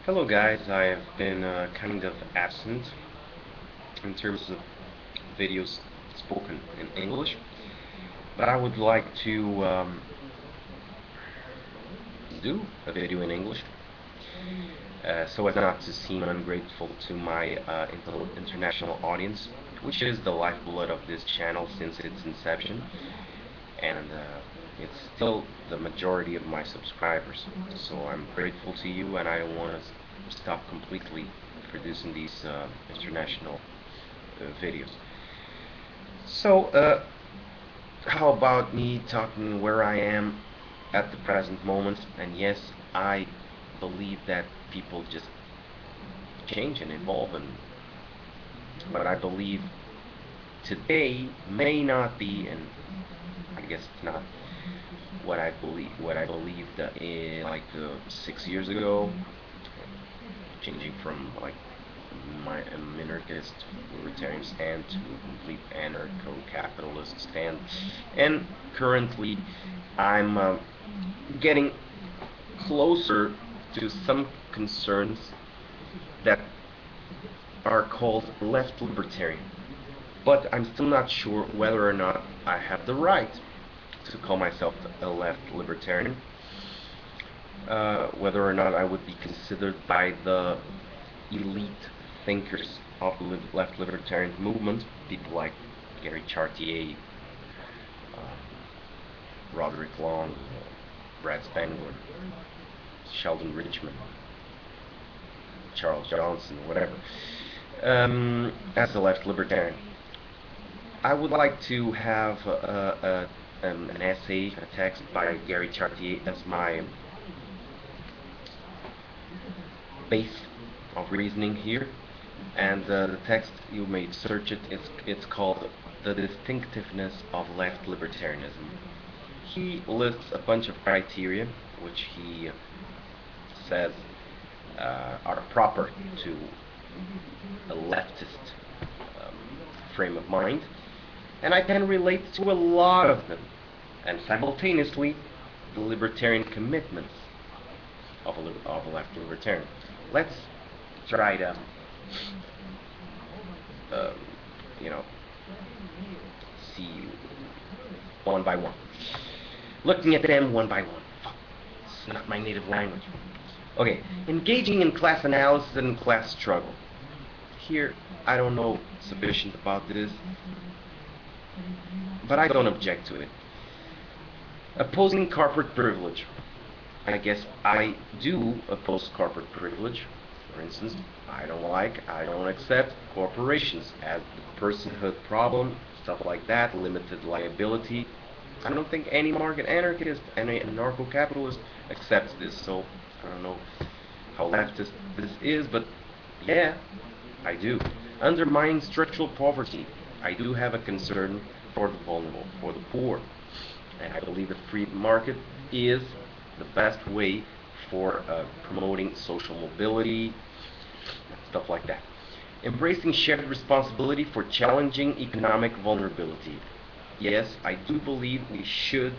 Hello guys, I have been kind of absent in terms of videos spoken in English, but I would like to do a video in English so as not to seem ungrateful to my international audience, which is the lifeblood of this channel since its inception, and it's still the majority of my subscribers. So I'm grateful to you, and I don't want to stop completely producing these international videos. So, how about me talking where I am at the present moment? And yes, I believe that people just change and evolve, and what I believe today may not be, and I guess it's not what I believed in like 6 years ago, changing from like my minarchist libertarian stand to a complete anarcho-capitalist stand, and currently I'm getting closer to some concerns that are called left libertarian, but I'm still not sure whether or not I have the right to call myself a left libertarian, whether or not I would be considered by the elite thinkers of the left libertarian movement, people like Gary Chartier, Roderick Long, Brad Spangler, Sheldon Richman, Charles Johnson, whatever, as a left libertarian. I would like to have an essay, a text by Gary Chartier as my base of reasoning here, and the text, you may search it, it's called The Distinctiveness of Left Libertarianism. He lists a bunch of criteria which he says are proper to a leftist um, frame of mind, and I can relate to a lot of them, and simultaneously the libertarian commitments of a left libertarian. Let's try to, um, you know, see one by one. Looking at them one by one. Fuck, it's not my native language. Okay, engaging in class analysis and class struggle. Here, I don't know sufficient about this, but I don't object to it. Opposing corporate privilege. I guess I do oppose corporate privilege. For instance, I don't accept corporations as the personhood problem, stuff like that, limited liability. I don't think any market anarchist, any anarcho-capitalist accepts this, so I don't know how leftist this is, but yeah, I do. Undermining structural poverty. I do have a concern for the vulnerable, for the poor, and I believe the free market is the best way for promoting social mobility, stuff like that. Embracing shared responsibility for challenging economic vulnerability. Yes, I do believe we should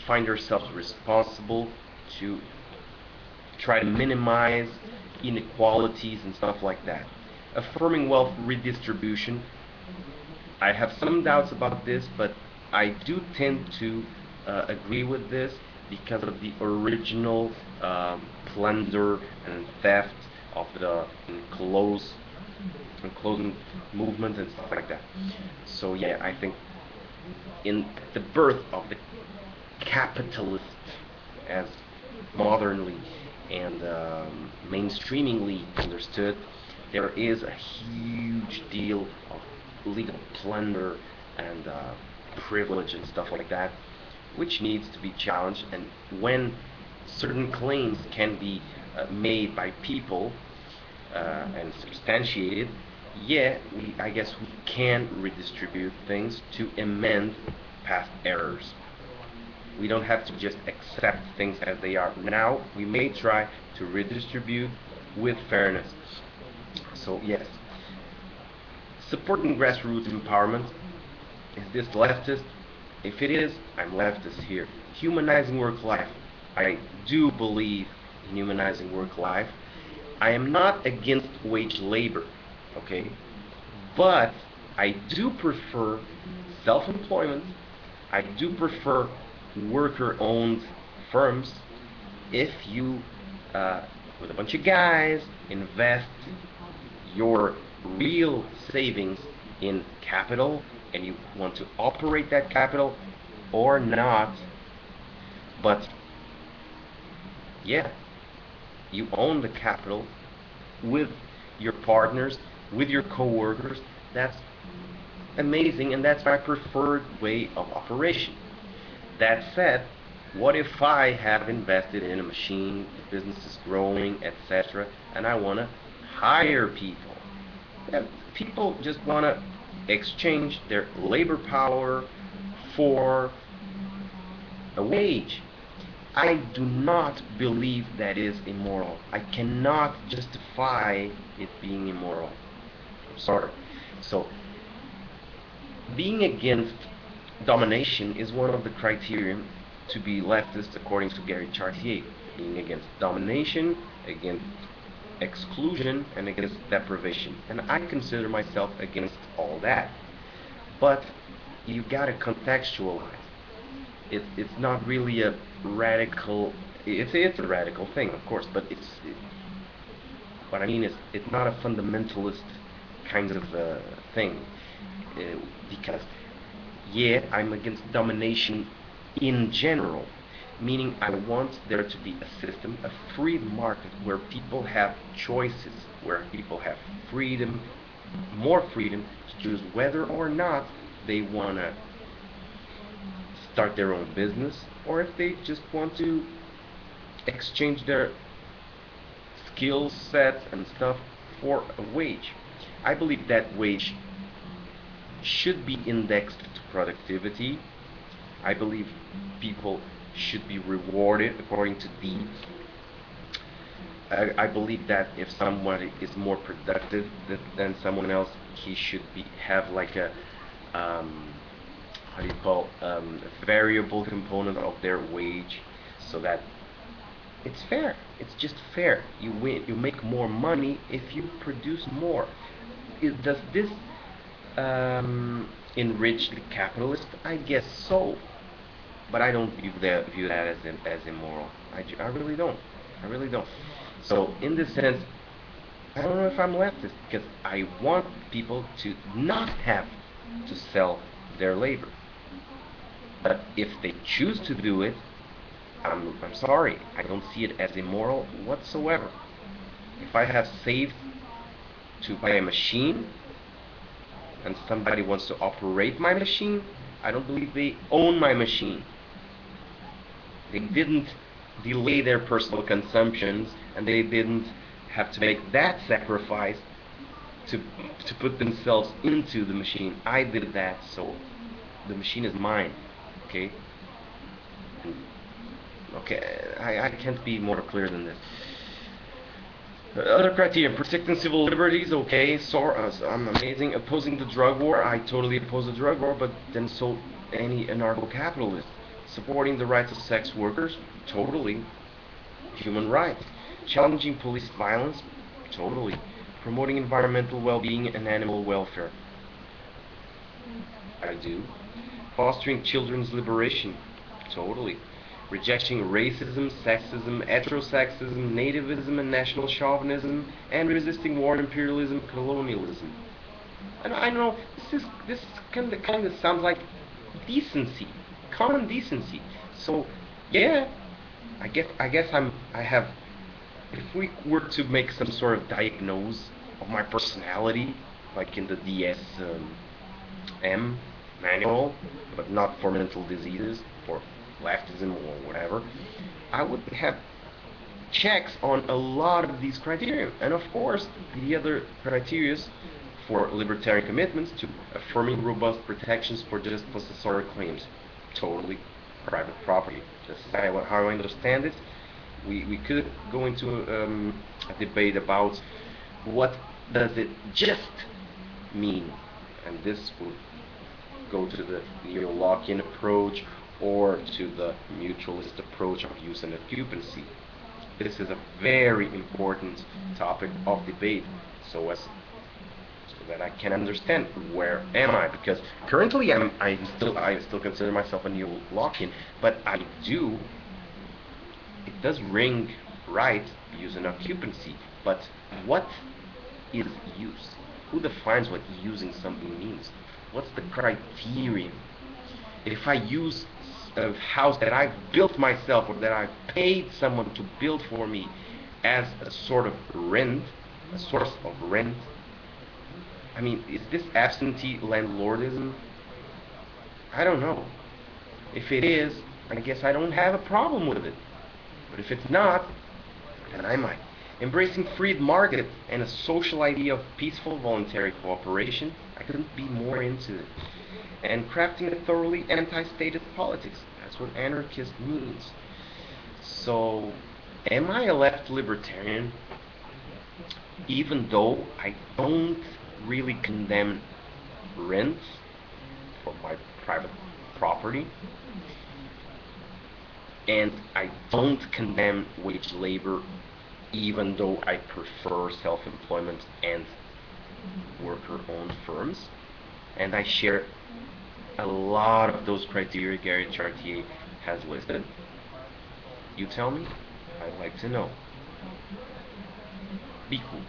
find ourselves responsible to try to minimize inequalities and stuff like that. Affirming wealth redistribution. I have some doubts about this, but I do tend to agree with this because of the original plunder and theft of the enclosed movement and stuff like that. So yeah, I think in the birth of the capitalist as modernly and mainstreamingly understood, there is a huge deal of legal plunder and privilege and stuff like that, which needs to be challenged. And when certain claims can be made by people and substantiated, yeah, I guess we can redistribute things to amend past errors. We don't have to just accept things as they are. Now, we may try to redistribute with fairness. So, yes. Supporting grassroots empowerment. Is this leftist? If it is, I'm leftist here. Humanizing work life. I do believe in humanizing work life. I am not against wage labor, okay? But I do prefer self-employment. I do prefer worker-owned firms if you, with a bunch of guys, invest your real savings in capital and you want to operate that capital or not. But yeah, you own the capital with your partners, with your co-workers. That's amazing, and that's my preferred way of operation. That said, what if I have invested in a machine, the business is growing, etc., and I want to hire people? Yeah, people just want to exchange their labor power for a wage. I do not believe that is immoral. I cannot justify it being immoral. I'm sorry. So, being against domination is one of the criteria to be leftist according to Gary Chartier. Being against domination, against exclusion, and against deprivation. And I consider myself against all that. But you gotta contextualize. It's not really a radical. It's a radical thing, of course, but what I mean is it's not a fundamentalist kind of thing, because yeah, I'm against domination in general, meaning I want there to be a system, a free market where people have choices, where people have freedom, more freedom to choose whether or not they want to start their own business, or if they just want to exchange their skill sets and stuff for a wage. I believe that wage should be indexed to productivity. I believe people should be rewarded according to deeds. I believe that if someone is more productive than someone else, he should have like a how do you call a variable component of their wage, so that it's fair. It's just fair. You win. You make more money if you produce more. Does this enrich the capitalist? I guess so, but I don't view that as immoral. I really don't. I really don't. So in this sense, I don't know if I'm leftist, because I want people to not have to sell their labor. But if they choose to do it, I'm sorry, I don't see it as immoral whatsoever. If I have saved to buy a machine and somebody wants to operate my machine, I don't believe they own my machine. They didn't delay their personal consumptions, and they didn't have to make that sacrifice to put themselves into the machine. I did that, so the machine is mine. Okay? Okay, I can't be more clear than this. Other criteria: protecting civil liberties. Okay, so I'm amazing. Opposing the drug war. I totally oppose the drug war, but then so any anarcho-capitalist. Supporting the rights of sex workers. Totally. Human rights. Challenging police violence. Totally. Promoting environmental well-being and animal welfare. I do. Fostering children's liberation. Totally. Rejecting racism, sexism, heterosexism, nativism, and national chauvinism, and resisting war, imperialism, colonialism. And I know this kind of sounds like decency, common decency. So yeah, I guess I have. If we were to make some sort of diagnose of my personality, like in the DSM manual, but not for mental diseases, for leftism or whatever, I would have checks on a lot of these criteria. And of course, the other criteria for libertarian commitments to affirming robust protections for just possessory claims. Totally private property. Just how I understand it. We could go into a debate about what does it just mean, and this would go to the neo-Lockean approach or to the mutualist approach of use and occupancy. this is a very important topic of debate, so that I can understand where am I, because currently I still consider myself a new lock-in, but it does ring right using occupancy, but what is use? Who defines what using something means? What's the criterion? If I use a house that I've built myself or that I've paid someone to build for me as a sort of rent, a source of rent, I mean, is this absentee landlordism? I don't know. If it is, I guess I don't have a problem with it. But if it's not, then I might. Embracing free market and a social idea of peaceful voluntary cooperation, I couldn't be more into it. And crafting a thoroughly anti-status politics. That's what anarchist means. So, am I a left libertarian? Even though I don't really condemn rent for my private property, and I don't condemn wage labor, even though I prefer self-employment and worker-owned firms, and I share a lot of those criteria Gary Chartier has listed. You tell me, I'd like to know. Be cool.